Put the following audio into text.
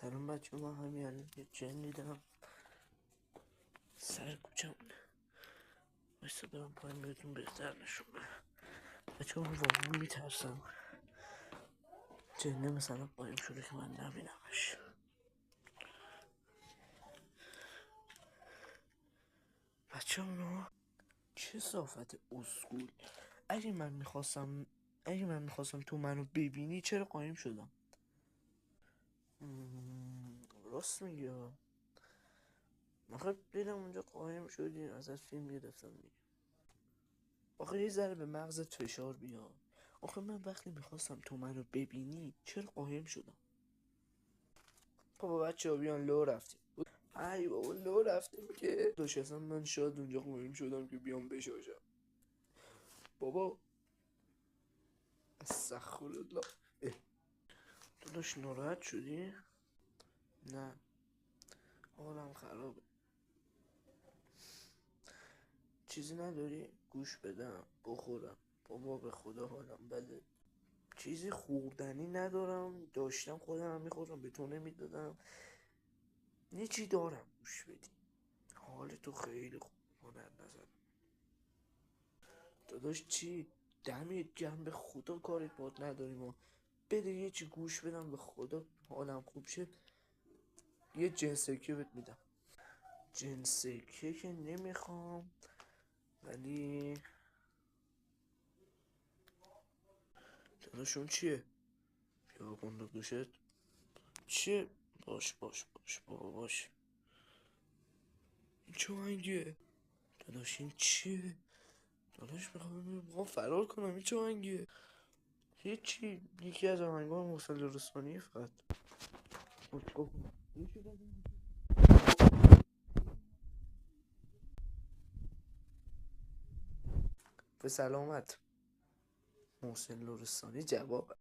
سلام بچه، ما همین الان یه جن دیدم سر کوچم. بایستا برم پایین بهتون بهتر نشون بدم. بچه من واقعا میترسم جنه مثلا قایم شده که من نبینمش. بچه اونا چه صافت اسکول. اگه من میخواستم تو منو ببینی چرا قایم شدم؟ راست میگی. آخه دیدم اونجا قایم شدی ازت فیلم گرفتم دیگه. آخه یه ذره به مغزت فشار بیاد. آخه من وقتی میخواستم تو منو ببینی چرا قایم شدم؟ بابا بچه ها بیان لو رفتیم. ای بابا لو رفتیم که داشت اصلا من شاید اونجا قایم شدم که بیام بشاشم. بابا استغفرالله. تو داشت ناراحت شدی؟ نه حالم خرابه. چیزی نداری گوش بدم بخورم؟ بابا به خدا حالم بده. چیزی خوردنی ندارم، داشتم خودم هم میخوردم به تو نمیدادم. یه چی دارم گوش بدی. حال تو خیلی خوب هنر نزد داداش. چی؟ دمت گرم به خدا کاری باد نداریم و بده یه چی گوش بدم به خدا حالم خوب شد. یه جنسکه بهت میدم. جنسکه که نمیخوام، ولی داداشون چیه؟ بیا گنده گوشت چیه؟ باش بابا باش. این چه آهنگیه؟ داداش این چیه؟ داداش میخوام فرار کنم. این چه آهنگیه؟ هیچی، یکی از آهنگان محسن لرستانی فقط. به سلامت. محسن لرستانی جواب